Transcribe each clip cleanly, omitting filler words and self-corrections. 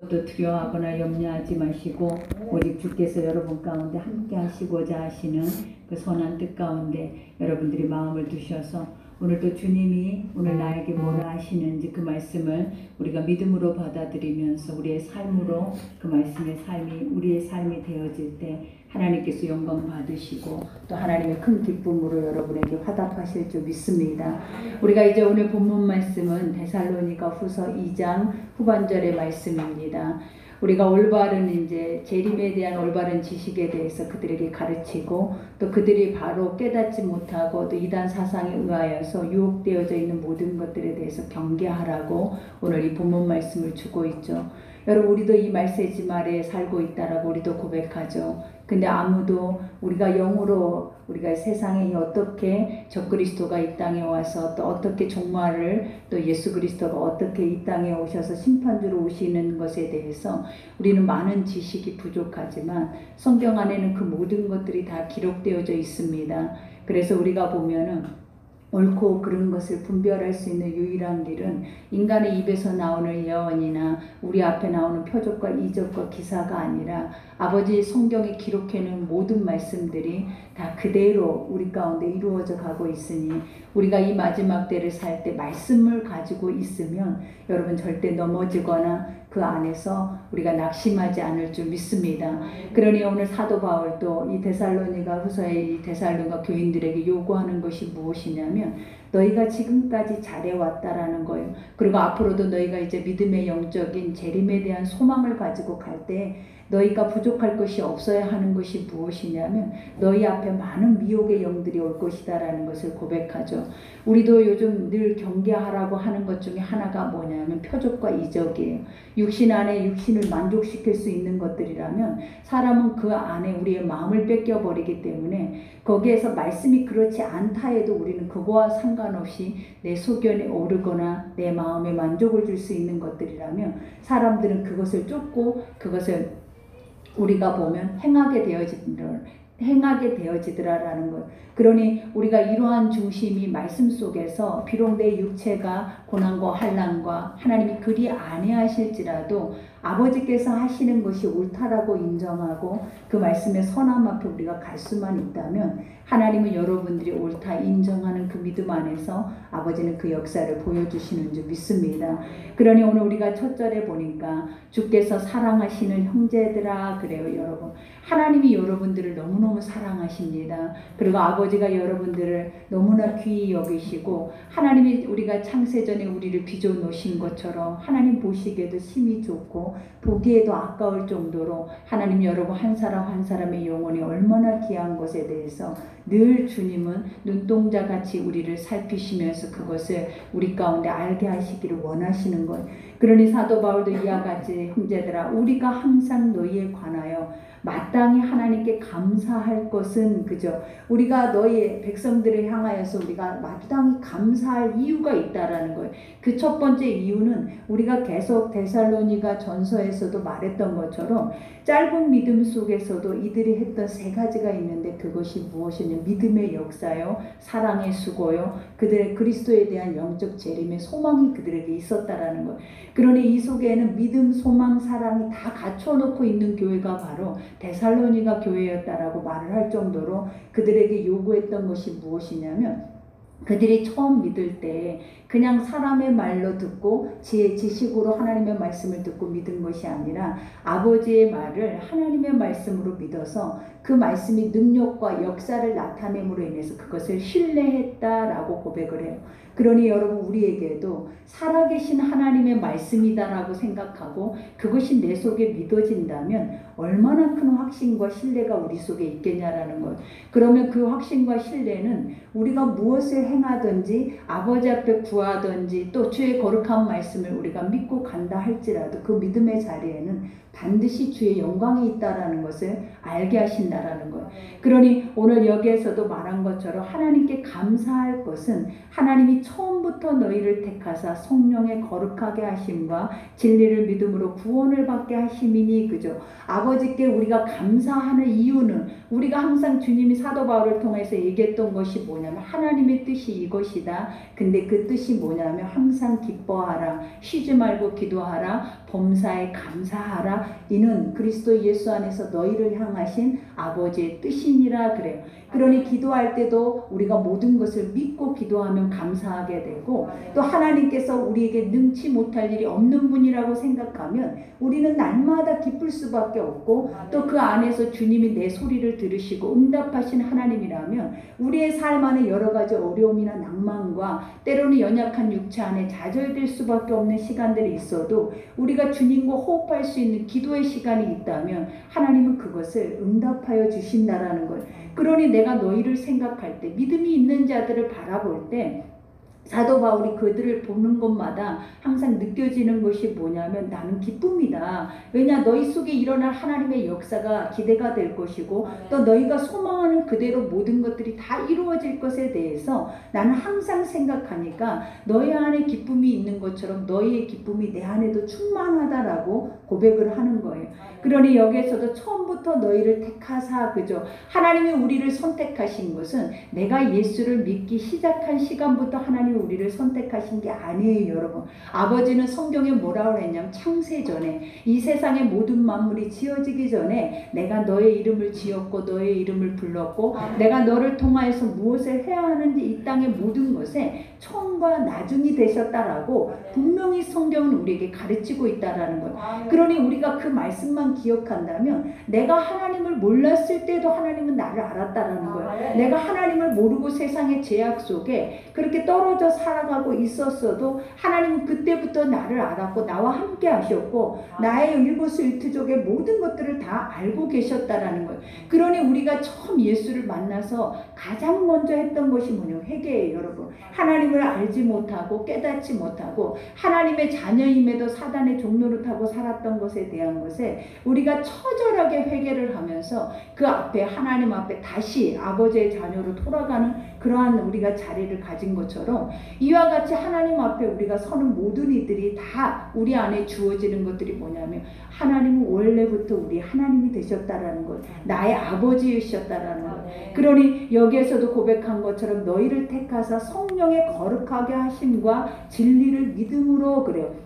또 두려워하거나 염려하지 마시고 오직 주께서 여러분 가운데 함께 하시고자 하시는 그 선한 뜻 가운데 여러분들이 마음을 두셔서 오늘도 주님이 오늘 나에게 뭐라 하시는지 그 말씀을 우리가 믿음으로 받아들이면서 우리의 삶으로 그 말씀의 삶이 우리의 삶이 되어질 때 하나님께서 영광 받으시고 또 하나님의 큰 기쁨으로 여러분에게 화답하실 줄 믿습니다. 우리가 이제 오늘 본문 말씀은 데살로니가 후서 2장 후반절의 말씀입니다. 우리가 올바른 이제 재림에 대한 올바른 지식에 대해서 그들에게 가르치고 또 그들이 바로 깨닫지 못하고 또 이단 사상에 의하여서 유혹되어져 있는 모든 것들에 대해서 경계하라고 오늘 이 본문 말씀을 주고 있죠. 여러분 우리도 이 말세지 말에 살고 있다라고 우리도 고백하죠. 근데 아무도 우리가 영으로 우리가 세상에 어떻게 적그리스도가 이 땅에 와서 또 어떻게 종말을 또 예수 그리스도가 어떻게 이 땅에 오셔서 심판주로 오시는 것에 대해서 우리는 많은 지식이 부족하지만 성경 안에는 그 모든 것들이 다 기록되어져 있습니다. 그래서 우리가 보면은 옳고 그른 것을 분별할 수 있는 유일한 길은 인간의 입에서 나오는 예언이나 우리 앞에 나오는 표적과 이적과 기사가 아니라 아버지 성경에 기록해놓은 모든 말씀들이 다 그대로 우리 가운데 이루어져 가고 있으니 우리가 이 마지막 때를 살 때 말씀을 가지고 있으면 여러분 절대 넘어지거나 그 안에서 우리가 낙심하지 않을 줄 믿습니다. 그러니 오늘 사도 바울도 이 데살로니가 후서의 이 데살로니가 교인들에게 요구하는 것이 무엇이냐면 너희가 지금까지 잘해왔다라는 거예요. 그리고 앞으로도 너희가 이제 믿음의 영적인 재림에 대한 소망을 가지고 갈 때 너희가 부족할 것이 없어야 하는 것이 무엇이냐면 너희 앞에 많은 미혹의 영들이 올 것이다라는 것을 고백하죠. 우리도 요즘 늘 경계하라고 하는 것 중에 하나가 뭐냐면 표적과 이적이에요. 육신 안에 육신을 만족시킬 수 있는 것들이라면 사람은 그 안에 우리의 마음을 뺏겨버리기 때문에 거기에서 말씀이 그렇지 않다 해도 우리는 그거와 상관없이 내 소견에 오르거나 내 마음에 만족을 줄 수 있는 것들이라면 사람들은 그것을 쫓고 그것을 우리가 보면 행하게 되어지더라라는 것. 그러니 우리가 이러한 중심이 말씀 속에서 비록 내 육체가 고난과 환난과 하나님이 그리 아니하실지라도 아버지께서 하시는 것이 옳다라고 인정하고 그 말씀의 선함 앞에 우리가 갈 수만 있다면 하나님은 여러분들이 옳다 인정하는 그 믿음 안에서 아버지는 그 역사를 보여주시는 줄 믿습니다. 그러니 오늘 우리가 첫 절에 보니까 주께서 사랑하시는 형제들아 그래요. 여러분 하나님이 여러분들을 너무너무 사랑하십니다. 그리고 아버지가 여러분들을 너무나 귀히 여기시고 하나님이 우리가 창세전에 우리를 빚어 놓으신 것처럼 하나님 보시기에도 심히 좋고 보기에도 아까울 정도로 하나님 여러분 한 사람 한 사람의 영혼이 얼마나 귀한 것에 대해서 늘 주님은 눈동자같이 우리를 살피시면서 그것을 우리 가운데 알게 하시기를 원하시는 거예요. 그러니 사도 바울도 이와 같이 형제들아 우리가 항상 너희에 관하여 마땅히 하나님께 감사할 것은 그죠. 우리가 너희 백성들을 향하여서 우리가 마땅히 감사할 이유가 있다라는 거예요. 그 첫 번째 이유는 우리가 계속 데살로니가 전서에서도 말했던 것처럼 짧은 믿음 속에서도 이들이 했던 세 가지가 있는데 그것이 무엇이냐 믿음의 역사요 사랑의 수고요 그들의 그리스도에 대한 영적 재림의 소망이 그들에게 있었다라는 거예요. 그러니 이 속에는 믿음 소망 사랑이 다 갖춰놓고 있는 교회가 바로 데살로니가 교회였다라고 말을 할 정도로 그들에게 요구했던 것이 무엇이냐면 그들이 처음 믿을 때 그냥 사람의 말로 듣고 지식으로 하나님의 말씀을 듣고 믿은 것이 아니라 아버지의 말을 하나님의 말씀으로 믿어서 그 말씀이 능력과 역사를 나타냄으로 인해서 그것을 신뢰했다라고 고백을 해요. 그러니 여러분 우리에게도 살아계신 하나님의 말씀이다라고 생각하고 그것이 내 속에 믿어진다면 얼마나 큰 확신과 신뢰가 우리 속에 있겠냐라는 것. 그러면 그 확신과 신뢰는 우리가 무엇을 행하든지 아버지 앞에 구하든지 또 주의 거룩한 말씀을 우리가 믿고 간다 할지라도 그 믿음의 자리에는 반드시 주의 영광에 있다라는 것을 알게 하신다라는 거예요. 그러니 오늘 여기에서도 말한 것처럼 하나님께 감사할 것은 하나님이 처음부터 너희를 택하사 성령의 거룩하게 하심과 진리를 믿음으로 구원을 받게 하심이니, 그죠? 아버지께 우리가 감사하는 이유는 우리가 항상 주님이 사도 바울을 통해서 얘기했던 것이 뭐냐면 하나님의 뜻이 이것이다. 근데 그 뜻이 뭐냐면 항상 기뻐하라, 쉬지 말고 기도하라, 범사에 감사하라. 이는 그리스도 예수 안에서 너희를 향하신 아버지의 뜻이니라 그래요. 그러니 기도할 때도 우리가 모든 것을 믿고 기도하면 감사하게 되고, 또 하나님께서 우리에게 능치 못할 일이 없는 분이라고 생각하면 우리는 날마다 기쁠 수밖에 없고, 또 그 안에서 주님이 내 소리를 들으시고 응답하신 하나님이라면 우리의 삶 안에 여러 가지 어려움이나 낭만과 때로는 연약한 육체 안에 좌절될 수밖에 없는 시간들이 있어도 우리가 주님과 호흡할 수 있는 기도의 시간이 있다면 하나님은 그것을 응답하여 주신다라는 거예요. 그러니 내가 너희를 생각할 때, 믿음이 있는 자들을 바라볼 때 사도 바울이 그들을 보는 것마다 항상 느껴지는 것이 뭐냐면 나는 기쁨이다. 왜냐, 너희 속에 일어날 하나님의 역사가 기대가 될 것이고, 또 너희가 소망하는 그대로 모든 것들이 다 이루어질 것에 대해서 나는 항상 생각하니까 너희 안에 기쁨이 있는 것처럼 너희의 기쁨이 내 안에도 충만하다라고 고백을 하는 거예요. 그러니 여기에서도 처음부터 너희를 택하사, 그죠? 하나님이 우리를 선택하신 것은 내가 예수를 믿기 시작한 시간부터 하나님이 우리를 선택하신 게 아니에요, 여러분. 아버지는 성경에 뭐라고 했냐면 창세 전에, 이 세상의 모든 만물이 지어지기 전에 내가 너의 이름을 지었고 너의 이름을 불렀고 내가 너를 통하여서 무엇을 해야 하는지 이 땅의 모든 것에 처음과 나중이 되셨다라고 분명히 성경은 우리에게 가르치고 있다라는 거예요. 그러니 우리가 그 말씀만 기억한다면 내가 하나님을 몰랐을 때도 하나님은 나를 알았다라는 거예요. 내가 하나님을 모르고 세상의 제약 속에 그렇게 떨어져 살아가고 있었어도 하나님은 그때부터 나를 알았고 나와 함께 하셨고 나의 일거수일투족의 모든 것들을 다 알고 계셨다라는 거예요. 그러니 우리가 처음 예수를 만나서 가장 먼저 했던 것이 뭐냐면 회개예요, 여러분. 하나님을 알지 못하고 깨닫지 못하고 하나님의 자녀임에도 사단의 종로를 타고 살았던 것에 대한 것에 우리가 처절하게 회개를 하면서 그 앞에 하나님 앞에 다시 아버지의 자녀로 돌아가는 그러한 우리가 자리를 가진 것처럼 이와 같이 하나님 앞에 우리가 서는 모든 이들이 다 우리 안에 주어지는 것들이 뭐냐면 하나님은 원래부터 우리 하나님이 되셨다라는 것, 나의 아버지이셨다라는 것. 그러니 여기에서도 고백한 것처럼 너희를 택하사 성령의 거룩하게 하심과 진리를 믿음으로, 그래요.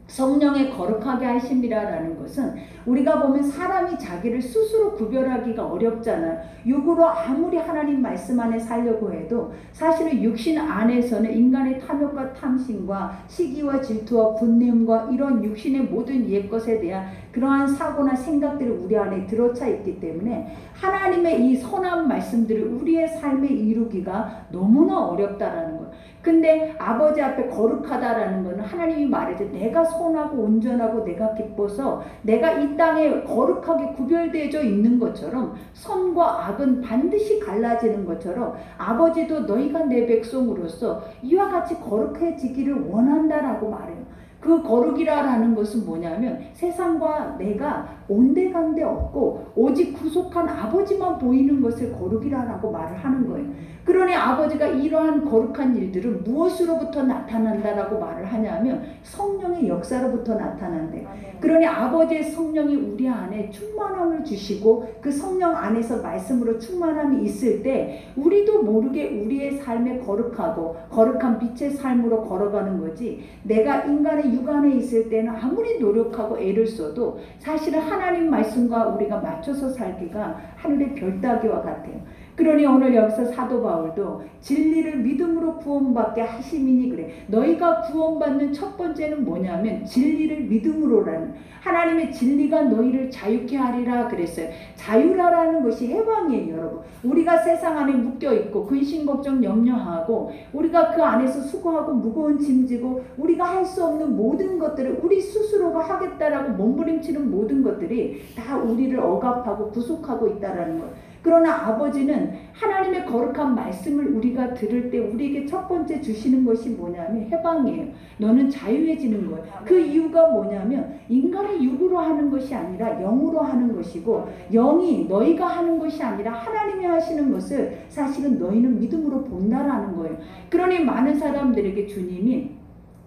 성령의 거룩하게 하심이라는 것은 우리가 보면 사람이 자기를 스스로 구별하기가 어렵잖아요. 육으로 아무리 하나님 말씀 안에 살려고 해도 사실은 육신 안에서는 인간의 탐욕과 탐심과 시기와 질투와 분냄과 이런 육신의 모든 옛것에 대한 그러한 사고나 생각들이 우리 안에 들어차 있기 때문에 하나님의 이 선한 말씀들을 우리의 삶에 이루기가 너무나 어렵다라는 거예요. 근데 아버지 앞에 거룩하다라는 것은 하나님이 말해줘 내가 선하고 온전하고 내가 기뻐서 내가 이 땅에 거룩하게 구별되어져 있는 것처럼 선과 악은 반드시 갈라지는 것처럼 아버지도 너희가 내 백성으로서 이와 같이 거룩해지기를 원한다라고 말해요. 그 거룩이라는 것은 뭐냐면 세상과 내가 온데간데 없고 오직 구속한 아버지만 보이는 것을 거룩이라고 말을 하는 거예요. 그러니 아버지가 이러한 거룩한 일들은 무엇으로부터 나타난다라고 말을 하냐면 성령의 역사로부터 나타난대. 그러니 아버지의 성령이 우리 안에 충만함을 주시고 그 성령 안에서 말씀으로 충만함이 있을 때 우리도 모르게 우리의 삶에 거룩하고 거룩한 빛의 삶으로 걸어가는 거지, 내가 인간의 육안에 있을 때는 아무리 노력하고 애를 써도 사실은 하나님 말씀과 우리가 맞춰서 살기가 하늘의 별 따기와 같아요. 그러니 오늘 여기서 사도 바울도 진리를 믿음으로 구원받게 하심이니 그래. 너희가 구원받는 첫 번째는 뭐냐면 진리를 믿음으로라는, 하나님의 진리가 너희를 자유케 하리라 그랬어요. 자유라는 것이 해방이에요, 여러분. 우리가 세상 안에 묶여있고 근심 걱정 염려하고 우리가 그 안에서 수고하고 무거운 짐지고 우리가 할 수 없는 모든 것들을 우리 스스로가 하겠다라고 몸부림치는 모든 것들이 다 우리를 억압하고 구속하고 있다라는 거예요. 그러나 아버지는 하나님의 거룩한 말씀을 우리가 들을 때 우리에게 첫 번째 주시는 것이 뭐냐면 해방이에요. 너는 자유해지는 거예요. 그 이유가 뭐냐면 인간의 육으로 하는 것이 아니라 영으로 하는 것이고, 영이 너희가 하는 것이 아니라 하나님이 하시는 것을 사실은 너희는 믿음으로 본다라는 거예요. 그러니 많은 사람들에게 주님이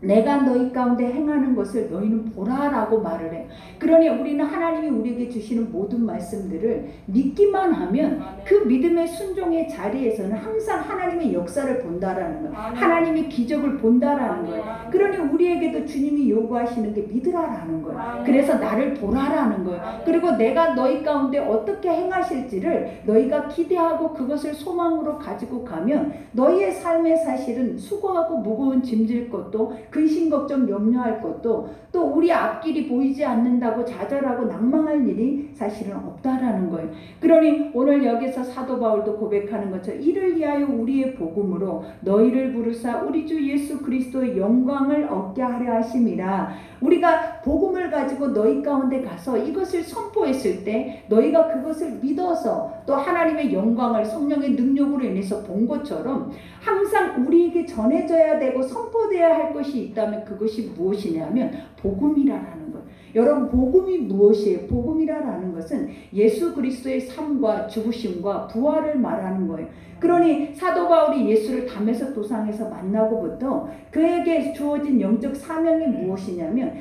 내가 너희 가운데 행하는 것을 너희는 보라라고 말을 해요. 그러니 우리는 하나님이 우리에게 주시는 모든 말씀들을 믿기만 하면 그 믿음의 순종의 자리에서는 항상 하나님의 역사를 본다라는 거예요. 하나님의 기적을 본다라는 거예요. 그러니 우리에게도 주님이 요구하시는 게 믿으라라는 거예요. 그래서 나를 보라라는 거예요. 그리고 내가 너희 가운데 어떻게 행하실지를 너희가 기대하고 그것을 소망으로 가지고 가면 너희의 삶의 사실은 수고하고 무거운 짐질 것도, 근심 걱정 염려할 것도, 또 우리 앞길이 보이지 않는다고 좌절하고 낭망할 일이 사실은 없다라는 거예요. 그러니 오늘 여기서 사도 바울도 고백하는 것처럼 이를 위하여 우리의 복음으로 너희를 부르사 우리 주 예수 그리스도의 영광을 얻게 하려 하심이라. 우리가 복음을 가지고 너희 가운데 가서 이것을 선포했을 때 너희가 그것을 믿어서 또 하나님의 영광을 성령의 능력으로 인해서 본 것처럼 항상 우리에게 전해져야 되고 선포되어야 할 것이 있다면 그것이 무엇이냐면 복음이라는 거예요. 여러분, 복음이 무엇이에요? 복음이라는 것은 예수 그리스도의 삶과 죽으심과 부활을 말하는 거예요. 그러니 사도 바울이 예수를 담에서 도상에서 만나고부터 그에게 주어진 영적 사명이 무엇이냐면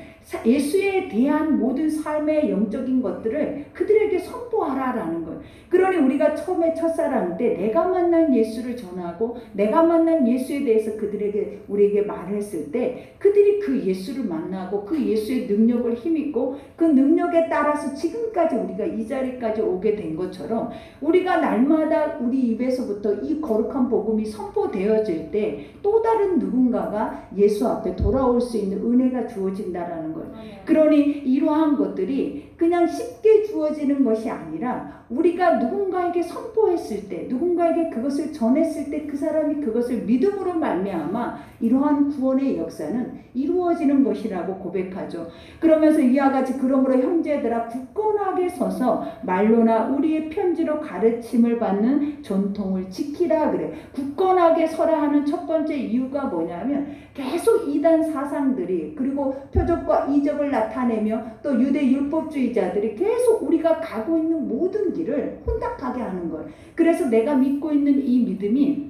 예수에 대한 모든 삶의 영적인 것들을 그들에게 선포하라라는 거예요. 그러니 우리가 처음에 첫사랑 때 내가 만난 예수를 전하고 내가 만난 예수에 대해서 그들에게 우리에게 말했을 때 그들이 그 예수를 만나고 그 예수의 능력을 힘입고 그 능력에 따라서 지금까지 우리가 이 자리까지 오게 된 것처럼 우리가 날마다 우리 입에서부터 이 거룩한 복음이 선포되어질 때 또 다른 누군가가 예수 앞에 돌아올 수 있는 은혜가 주어진다라는 거예요. 그러니 이러한 것들이 그냥 쉽게 주어지는 것이 아니라 우리가 누군가에게 선포했을 때, 누군가에게 그것을 전했을 때 그 사람이 그것을 믿음으로 말미암아 이러한 구원의 역사는 이루어지는 것이라고 고백하죠. 그러면서 이와 같이 그러므로 형제들아 굳건하게 서서 말로나 우리의 편지로 가르침을 받는 전통을 지키라 그래. 굳건하게 서라 하는 첫 번째 이유가 뭐냐면 계속 이단 사상들이 그리고 표적과 이적을 나타내며 또 유대 율법주의자들이 계속 우리가 가고 있는 모든 길을 혼탁하게 하는 거예요. 그래서 내가 믿고 있는 이 믿음이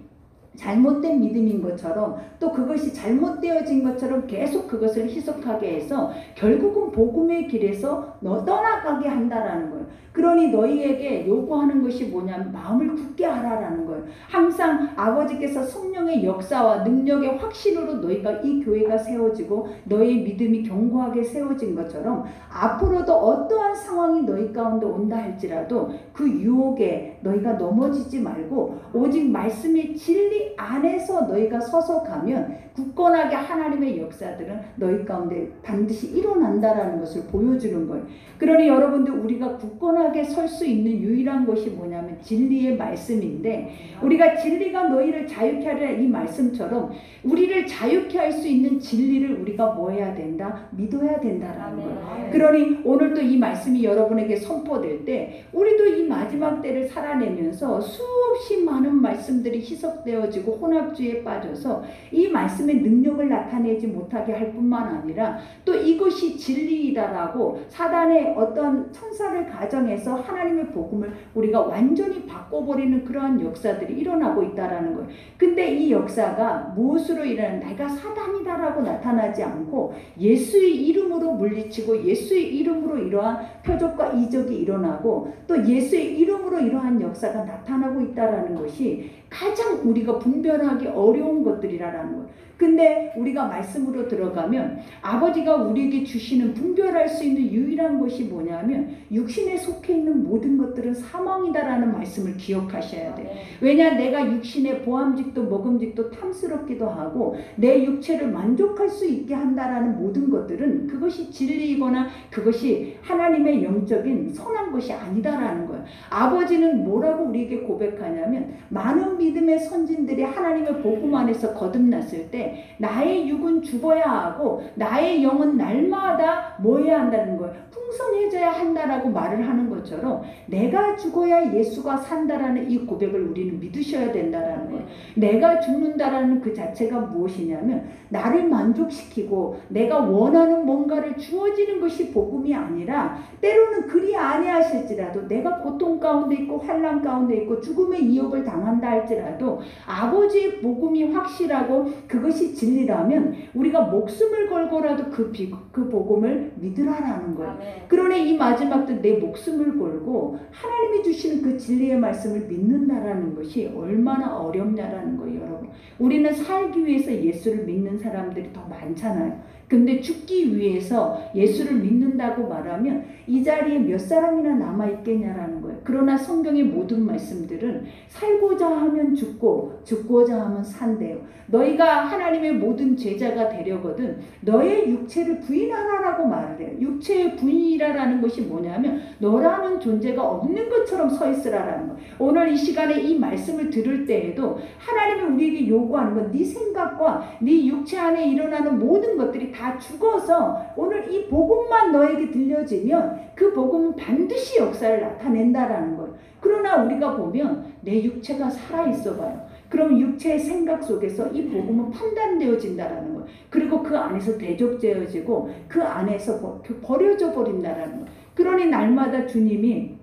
잘못된 믿음인 것처럼 또 그것이 잘못되어진 것처럼 계속 그것을 희석하게 해서 결국은 복음의 길에서 떠나가게 한다라는 거예요. 그러니 너희에게 요구하는 것이 뭐냐면 마음을 굳게 하라라는 거예요. 항상 아버지께서 성령의 역사와 능력의 확신으로 너희가 이 교회가 세워지고 너희의 믿음이 견고하게 세워진 것처럼 앞으로도 어떠한 상황이 너희 가운데 온다 할지라도 그 유혹에 너희가 넘어지지 말고 오직 말씀의 진리 안에서 너희가 서서 가면 굳건하게 하나님의 역사들은 너희 가운데 반드시 일어난다라는 것을 보여주는 거예요. 그러니 여러분들 우리가 굳건하게 설 수 있는 유일한 것이 뭐냐면 진리의 말씀인데 우리가 진리가 너희를 자유케 하리라 이 말씀처럼 우리를 자유케 할 수 있는 진리를 우리가 뭐 해야 된다? 믿어야 된다라는 거예요. 그러니 오늘도 이 말씀이 여러분에게 선포될 때 우리도 이 마지막 때를 살아내면서 수없이 많은 말씀들이 희석되어지고 혼합주의에 빠져서 이 말씀의 능력을 나타내지 못하게 할 뿐만 아니라 또 이것이 진리이다라고 사단의 어떤 천사를 가정해서 하나님의 복음을 우리가 완전히 바꿔버리는 그러한 역사들이 일어나고 있다라는 거예요. 근데 이 역사가 무엇으로 일어나는 내가 사단이다라고 나타나지 않고 예수의 이름으로 물리치고 예수의 이름으로 이러한 표적과 이적이 일어나고 또 예수의 이름으로 이러한 역사가 나타나고 있다라는 것이 가장 우리가 분별하기 어려운 것들이라는 거예요. 근데 우리가 말씀으로 들어가면 아버지가 우리에게 주시는 분별할 수 있는 유일한 것이 뭐냐면 육신에 속해 있는 모든 것들은 사망이다라는 말씀을 기억하셔야 돼요. 왜냐 내가 육신의 보암직도 먹음직도 탐스럽기도 하고 내 육체를 만족할 수 있게 한다라는 모든 것들은 그것이 진리이거나 그것이 하나님의 영적인 선한 것이 아니다라는 거예요. 아버지는 뭐라고 우리에게 고백하냐면 많은 믿음의 선진들이 하나님의 복음 안에서 거듭났을 때 때 나의 육은 죽어야 하고 나의 영은 날마다 뭐 해야 한다는 거예요? 풍성해져야 한다라고 말을 하는 것처럼 내가 죽어야 예수가 산다라는 이 고백을 우리는 믿으셔야 된다라는 거예요. 내가 죽는다라는 그 자체가 무엇이냐면 나를 만족시키고 내가 원하는 뭔가를 주어지는 것이 복음이 아니라 때로는 그리 아니하실지라도 내가 고통 가운데 있고 환난 가운데 있고 죽음의 위협을 당한다 할지라도 아버지의 복음이 확실하고 그것이 진리라면 우리가 목숨을 걸고라도 그 복음을 믿으라라는 거예요. 그러니 이 마지막 때 내 목숨을 걸고 하나님이 주시는 그 진리의 말씀을 믿는다라는 것이 얼마나 어렵냐라는 거예요, 여러분. 우리는 살기 위해서 예수를 믿는 사람들이 더 많잖아요. 근데 죽기 위해서 예수를 믿는다고 말하면 이 자리에 몇 사람이나 남아있겠냐라는 거예요. 그러나 성경의 모든 말씀들은 살고자 하면 죽고 죽고자 하면 산대요. 너희가 하나님의 모든 제자가 되려거든 너의 육체를 부인하라라고 말을 해요. 육체의 부인이라는 것이 뭐냐면 너라는 존재가 없는 것처럼 서 있으라라는 거예요. 오늘 이 시간에 이 말씀을 들을 때에도 하나님이 우리에게 요구하는 건 네 생각과 네 육체 안에 일어나는 모든 것들이 다 죽어서 오늘 이 복음만 너에게 들려지면 그 복음은 반드시 역사를 나타낸다라는 거예요. 그러나 우리가 보면 내 육체가 살아있어 봐요. 그럼 육체의 생각 속에서 이 복음은 판단되어진다라는 거예요. 그리고 그 안에서 대적되어지고 그 안에서 버려져 버린다라는 거예요. 그러니 날마다 주님이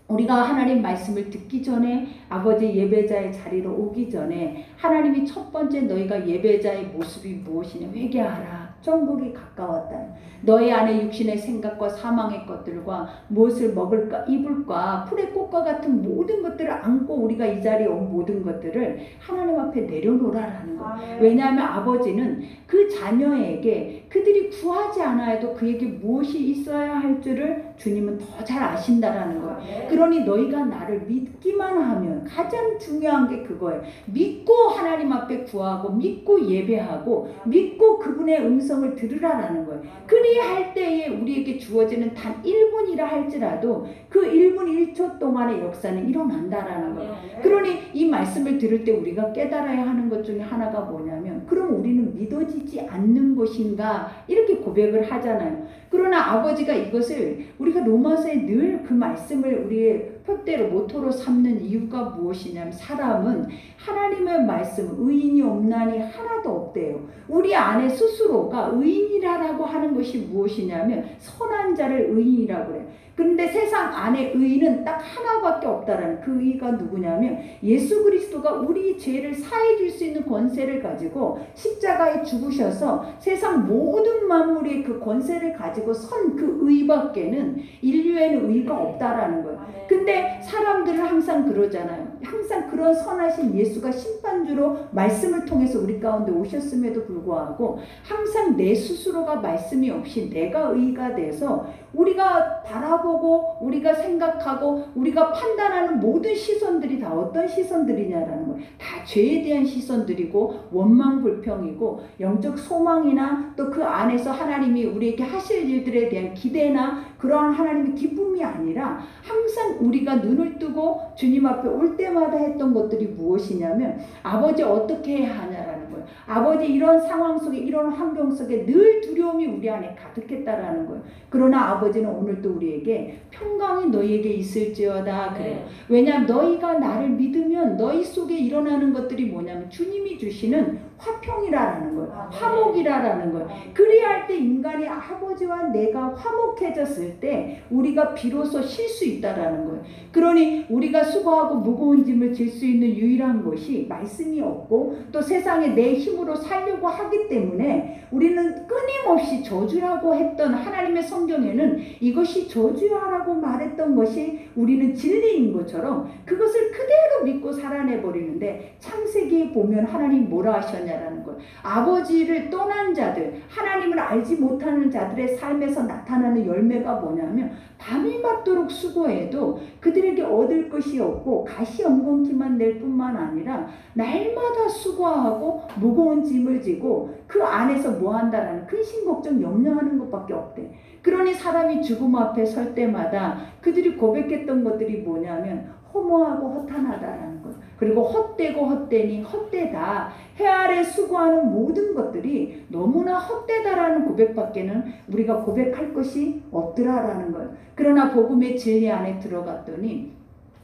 우리가 하나님 말씀을 듣기 전에 아버지 예배자의 자리로 오기 전에 하나님이 첫 번째 너희가 예배자의 모습이 무엇이냐 회개하라. 천국이 가까웠다. 너희 안에 육신의 생각과 사망의 것들과 무엇을 먹을까 입을까 풀의 꽃과 같은 모든 것들을 안고 우리가 이 자리에 온 모든 것들을 하나님 앞에 내려놓으라는 거예요. 왜냐하면 아버지는 그 자녀에게 그들이 구하지 않아도 그에게 무엇이 있어야 할 줄을 주님은 더 잘 아신다라는 거예요. 그러니 너희가 나를 믿기만 하면 가장 중요한 게 그거예요. 믿고 하나님 앞에 구하고 믿고 예배하고 믿고 그분의 음성을 들으라라는 거예요. 그리할 때에 우리에게 주어지는 단 1분이라 할지라도 그 1분 1초 동안의 역사는 일어난다라는 거예요. 그러니 이 말씀을 들을 때 우리가 깨달아야 하는 것 중에 하나가 뭐냐면 그럼 우리는 믿어지지 않는 것인가 이렇게 고백을 하잖아요. 그러나 아버지가 이것을 우리가 로마서에 늘 그 말씀을 우리의 표대로 모토로 삼는 이유가 무엇이냐면 사람은 하나님의 말씀 의인이 없나니 하나도 없대요. 우리 안에 스스로가 의인이라고 하는 것이 무엇이냐면 선한 자를 의인이라고 그래요. 그런데 세상 안에 의인은 딱 하나밖에 없다라는 그 의가 누구냐면 예수 그리스도가 우리 죄를 사해 줄 수 있는 권세를 가지고 십자가에 죽으셔서 세상 모든 만물의 그 권세를 가지고 선 그 의밖에는 인류에는 의가 없다라는 거예요. 근데 사람들은 항상 그러잖아요. 항상 그런 선하신 예수가 심판주로 말씀을 통해서 우리 가운데 오셨음에도 불구하고 항상 내 스스로가 말씀이 없이 내가 의가 돼서 우리가 바라보고 우리가 생각하고 우리가 판단하는 모든 시선들이 다 어떤 시선들이냐라는 거예요. 다 죄에 대한 시선들이고 원망불평이고 영적 소망이나 또 그 안에서 하나님이 우리에게 하실 일들에 대한 기대나 그러한 하나님의 기쁨이 아니라 항상 우리가 눈을 뜨고 주님 앞에 올 때마다 했던 것들이 무엇이냐면 아버지 어떻게 해야 하냐라는 거예요. 아버지 이런 상황 속에 이런 환경 속에 늘 두려움이 우리 안에 가득했다라는 거예요. 그러나 아버지는 오늘 또 우리에게 평강이 너희에게 있을지어다 그래요. 왜냐하면 너희가 나를 믿으면 너희 속에 일어나는 것들이 뭐냐면 주님이 주시는 화평이라는 거예요. 화목이라는 거예요. 그리할 때 인간이 아버지와 내가 화목해졌을 때 우리가 비로소 쉴 수 있다라는 거예요. 그러니 우리가 수고하고 무거운 짐을 질 수 있는 유일한 것이 말씀이 없고 또 세상에 내 힘으로 살려고 하기 때문에 우리는 끊임없이 저주라고 했던 하나님의 성경에는 이것이 저주하라고 말했던 것이 우리는 진리인 것처럼 그것을 그대로 믿고 살아내버리는데 창세기에 보면 하나님 뭐라 하셨냐라는 것. 아버지를 떠난 자들, 하나님을 알지 못하는 자들의 삶에서 나타나는 열매가 뭐냐면 밤이 맞도록 수고해도 그들에게 얻을 것이 없고 가시 엉겅퀴만 낼 뿐만 아니라 날마다 수고하고 무거운 짐을 지고 그 안에서 뭐 한다라는 근심 걱정 염려하는 것밖에 없대. 그러니 사람이 죽음 앞에 설 때마다 그들이 고백했던 것들이 뭐냐면 허무하고 허탄하다라는 것. 그리고 헛되고 헛되니 헛되다. 해 아래 수고하는 모든 것들이 너무나 헛되다라는 고백밖에는 우리가 고백할 것이 없더라라는 거예요. 그러나 복음의 진리 안에 들어갔더니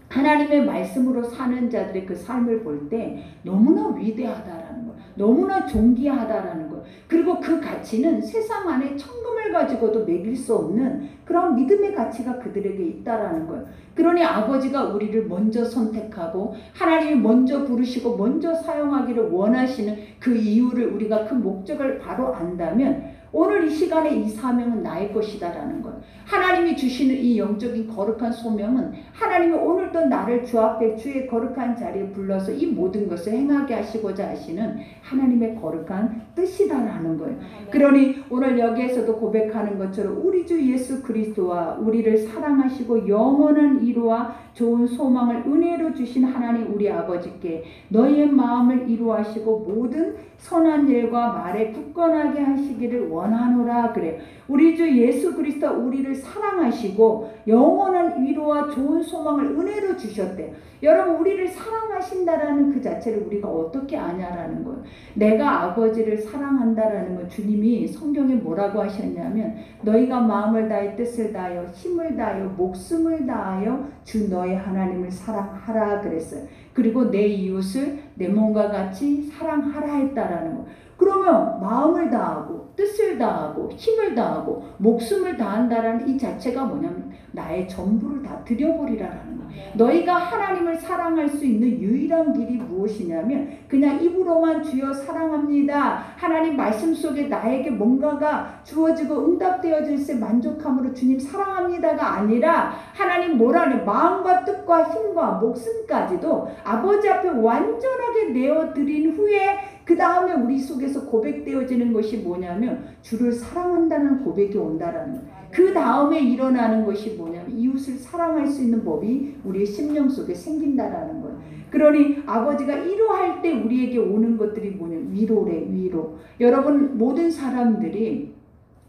하나님의 말씀으로 사는 자들의 그 삶을 볼 때 너무나 위대하다라는 거예요. 너무나 존귀하다라는 거예요. 그리고 그 가치는 세상 안에 천금을 가지고도 매길 수 없는 그런 믿음의 가치가 그들에게 있다라는 거예요. 그러니 아버지가 우리를 먼저 선택하고 하나님이 먼저 부르시고 먼저 사용하기를 원하시는 그 이유를 우리가 그 목적을 바로 안다면 오늘 이 시간에 이 사명은 나의 것이다라는 것. 하나님이 주시는 이 영적인 거룩한 소명은 하나님이 오늘도 나를 주 앞에 주의 거룩한 자리에 불러서 이 모든 것을 행하게 하시고자 하시는 하나님의 거룩한 뜻이다라는 거예요. 그러니 오늘 여기에서도 고백하는 것처럼 우리 주 예수 그리스도와 우리를 사랑하시고 영원한 이루와 좋은 소망을 은혜로 주신 하나님 우리 아버지께 너희의 마음을 이루하시고 모든 선한 일과 말에 굳건하게 하시기를 원하노라 그래요. 우리 주 예수 그리스도 우리를 사랑하시고 영원한 위로와 좋은 소망을 은혜로 주셨대요. 여러분 우리를 사랑하신다라는 그 자체를 우리가 어떻게 아냐라는 거예요. 내가 아버지를 사랑한다라는 거 주님이 성경에 뭐라고 하셨냐면 너희가 마음을 다해 뜻을 다하여 힘을 다하여 목숨을 다하여 주 너의 하나님을 사랑하라 그랬어요. 그리고 내 이웃을 내 몸과 같이 사랑하라 했다라는 거. 그러면 마음을 다하고 뜻을 다하고 힘을 다하고 목숨을 다한다라는 이 자체가 뭐냐면 나의 전부를 다 드려버리라라는 거예요. 너희가 하나님을 사랑할 수 있는 유일한 길이 무엇이냐면 그냥 입으로만 주여 사랑합니다. 하나님 말씀 속에 나에게 뭔가가 주어지고 응답되어질 때 만족함으로 주님 사랑합니다가 아니라 하나님 뭐라는 마음과 뜻과 힘과 목숨까지도 아버지 앞에 완전하게 내어드린 후에 그 다음에 우리 속에서 고백되어지는 것이 뭐냐면 주를 사랑한다는 고백이 온다라는 거예요. 그 다음에 일어나는 것이 뭐냐면 이웃을 사랑할 수 있는 법이 우리의 심령 속에 생긴다라는 거예요. 그러니 아버지가 위로할 때 우리에게 오는 것들이 뭐냐면 위로래 위로. 여러분 모든 사람들이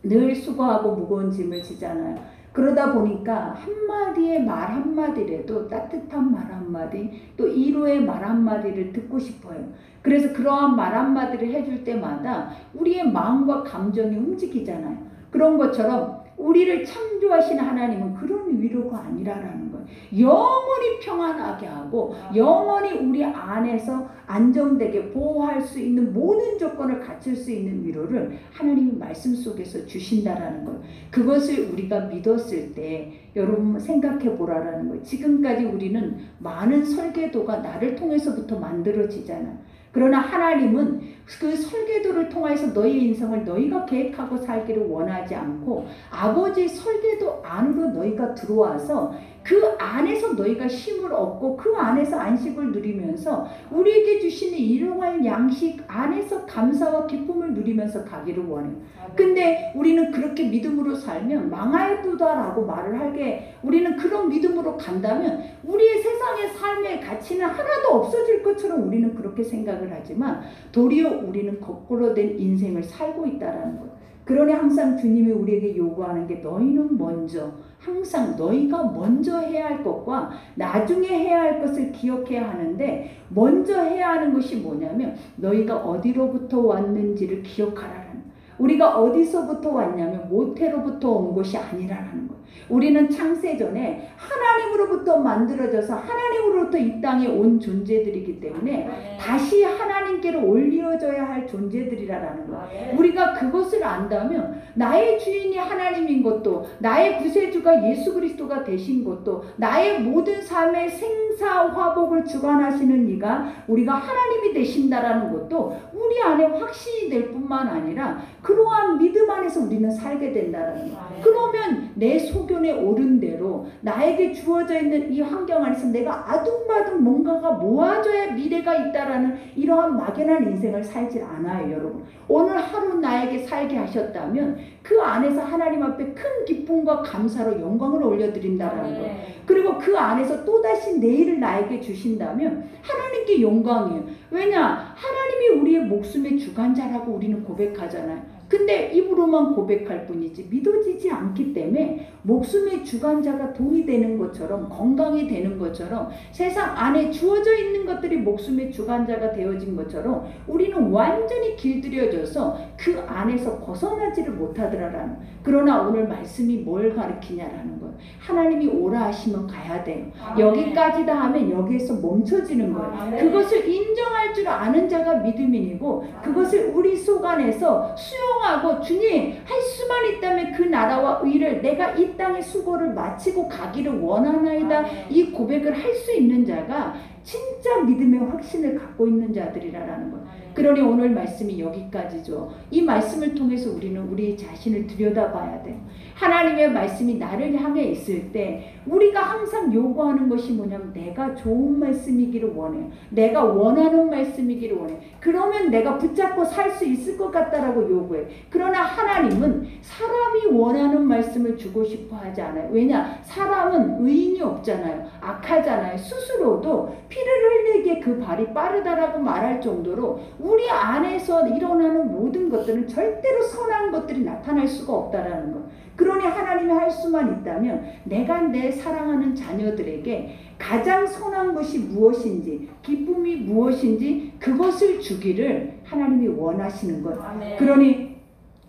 늘 수고하고 무거운 짐을 지잖아요. 그러다 보니까 한마디의 말 한마디라도 따뜻한 말 한마디 또 위로의 말 한마디를 듣고 싶어요. 그래서 그러한 말 한마디를 해줄 때마다 우리의 마음과 감정이 움직이잖아요. 그런 것처럼 우리를 창조하신 하나님은 그런 위로가 아니라라는 거예요. 영원히 평안하게 하고 영원히 우리 안에서 안정되게 보호할 수 있는 모든 조건을 갖출 수 있는 위로를 하나님이 말씀 속에서 주신다라는 거예요. 그것을 우리가 믿었을 때 여러분 생각해 보라라는 거예요. 지금까지 우리는 많은 설계도가 나를 통해서부터 만들어지잖아요. 그러나 하나님은 그 설계도를 통해서 너희의 인생을 너희가 계획하고 살기를 원하지 않고 아버지의 설계도 안으로 너희가 들어와서 그 안에서 너희가 힘을 얻고 그 안에서 안식을 누리면서 우리에게 주시는 일용할 양식 안에서 감사와 기쁨을 누리면서 가기를 원해요. 근데 우리는 그렇게 믿음으로 살면 망하였도다라고 말을 하게 우리는 그런 믿음으로 간다면 우리의 세상의 삶의 가치는 하나도 없어질 것처럼 우리는 그렇게 생각을 하지만 도리어 우리는 거꾸로 된 인생을 살고 있다라는 거예요. 그러니 항상 주님이 우리에게 요구하는 게 너희는 먼저 항상 너희가 먼저 해야 할 것과 나중에 해야 할 것을 기억해야 하는데 먼저 해야 하는 것이 뭐냐면 너희가 어디로부터 왔는지를 기억하라는 거예요. 우리가 어디서부터 왔냐면 모태로부터 온 것이 아니라는 거예요. 우리는 창세전에 하나님으로부터 만들어져서 하나님으로부터 이 땅에 온 존재들이기 때문에 다시 하나님께로 올려져야 할 존재들이라는 거예요. 우리가 그것을 안다면 나의 주인이 하나님인 것도 나의 구세주가 예수 그리스도가 되신 것도 나의 모든 삶의 생사화복을 주관하시는 이가 우리가 하나님이 되신다라는 것도 우리 안에 확신이 될 뿐만 아니라 그러한 믿음 안에서 우리는 살게 된다는 거예요. 그러면 내 소견에 옳은 대로 나에게 주어져 있는 이 환경 안에서 내가 아둥바둥 뭔가가 모아져야 미래가 있다라는 이러한 막연한 인생을 살지 않아요, 여러분. 오늘 하루 나에게 살게 하셨다면 그 안에서 하나님 앞에 큰 기쁨과 감사로 영광을 올려드린다라는 거예요. 그리고 그 안에서 또다시 내일을 나에게 주신다면 하나님께 영광이에요. 왜냐? 하나님이 우리의 목숨의 주관자라고 우리는 고백하잖아요. 근데 입으로만 고백할 뿐이지 믿어지지 않기 때문에 목숨의 주관자가 돈이 되는 것처럼 건강이 되는 것처럼 세상 안에 주어져 있는 것들이 목숨의 주관자가 되어진 것처럼 우리는 완전히 길들여져서 그 안에서 벗어나지를 못하더라라는. 그러나 오늘 말씀이 뭘 가르치냐라는 거예요. 하나님이 오라 하시면 가야 돼요. 여기까지다 하면 여기에서 멈춰지는 거예요. 그것을 인정할 줄 아는 자가 믿음인이고 그것을 우리 속 안에서 수용하고 주님 할 수만 있다면 그 나라와 의를 내가 이 땅의 수고를 마치고 가기를 원하나이다. 이 고백을 할 수 있는 자가 진짜 믿음의 확신을 갖고 있는 자들이라는 것. 그러니 오늘 말씀이 여기까지죠. 이 말씀을 통해서 우리는 우리 자신을 들여다봐야 돼요. 하나님의 말씀이 나를 향해 있을 때 우리가 항상 요구하는 것이 뭐냐면 내가 좋은 말씀이기를 원해요. 내가 원하는 말씀이기를 원해요. 그러면 내가 붙잡고 살 수 있을 것 같다라고 요구해요. 그러나 하나님은 사람이 원하는 말씀을 주고 싶어 하지 않아요. 왜냐? 사람은 의인이 없잖아요. 악하잖아요. 스스로도 피를 흘리기에 그 발이 빠르다라고 말할 정도로 우리 안에서 일어나는 모든 것들은 절대로 선한 것들이 나타날 수가 없다라는 것. 그러니 하나님이 할 수만 있다면 내가 내 사랑하는 자녀들에게 가장 선한 것이 무엇인지 기쁨이 무엇인지 그것을 주기를 하나님이 원하시는 것. 그러니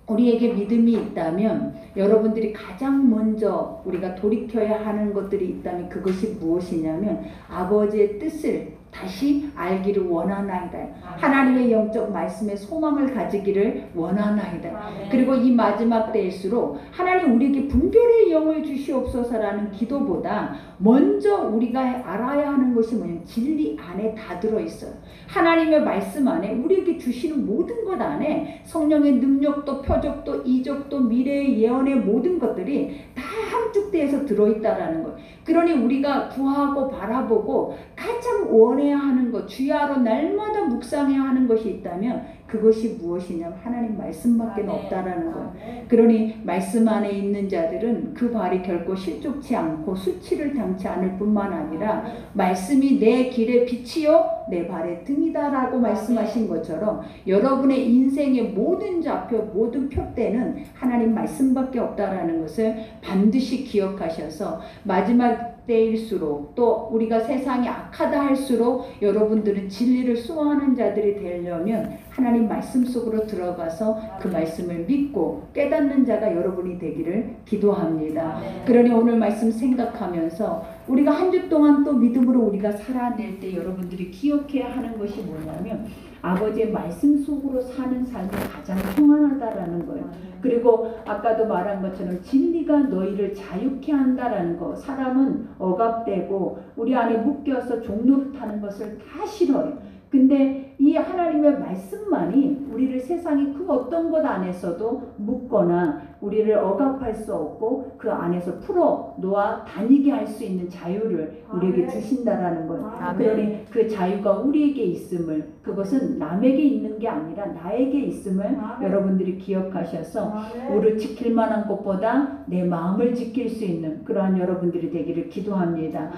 우리에게 믿음이 있다면 여러분들이 가장 먼저 우리가 돌이켜야 하는 것들이 있다면 그것이 무엇이냐면 아버지의 뜻을 다시 알기를 원하나이다. 하나님의 영적 말씀에 소망을 가지기를 원하나이다. 그리고 이 마지막 때일수록 하나님 우리에게 분별의 영을 주시옵소서라는 기도보다 먼저 우리가 알아야 하는 것이 뭐냐면 진리 안에 다 들어있어요. 하나님의 말씀 안에 우리에게 주시는 모든 것 안에 성령의 능력도 표적도 이적도 미래의 예언의 모든 것들이 다 함축되어서 들어있다라는 것. 그러니 우리가 구하고 바라보고 가장 원해야 하는 것, 주야로 날마다 묵상해야 하는 것이 있다면 그것이 무엇이냐면 하나님 말씀밖에 없다라는 것. 그러니 말씀 안에 있는 자들은 그 발이 결코 실족치 않고 수치를 당치 않을 뿐만 아니라 말씀이 내 길의 빛이요 내 발의 등이다라고 말씀하신 것처럼 여러분의 인생의 모든 좌표 모든 표대는 하나님 말씀밖에 없다라는 것을 반드시 기억하셔서 마지막 때일수록 또 우리가 세상이 악하다 할수록 여러분들은 진리를 수호하는 자들이 되려면 하나님 말씀 속으로 들어가서 그 말씀을 믿고 깨닫는 자가 여러분이 되기를 기도합니다. 그러니 오늘 말씀 생각하면서 우리가 한 주 동안 또 믿음으로 우리가 살아낼 때 여러분들이 기억해야 하는 것이 뭐냐면 아버지의 말씀 속으로 사는 삶이 가장 평안하다라는 거예요. 그리고 아까도 말한 것처럼 진리가 너희를 자유케 한다라는 거. 사람은 억압되고 우리 안에 묶여서 종노릇하는 것을 다 싫어요. 근데 이 하나님의 말씀만이 우리를 세상이 그 어떤 것 안에서도 묶거나 우리를 억압할 수 없고 그 안에서 풀어 놓아 다니게 할 수 있는 자유를 우리에게 주신다라는 거예요. 그러니 그 자유가 우리에게 있음을 그것은 남에게 있는 게 아니라 나에게 있음을 여러분들이 기억하셔서 우리를 지킬 만한 것보다 내 마음을 지킬 수 있는 그러한 여러분들이 되기를 기도합니다.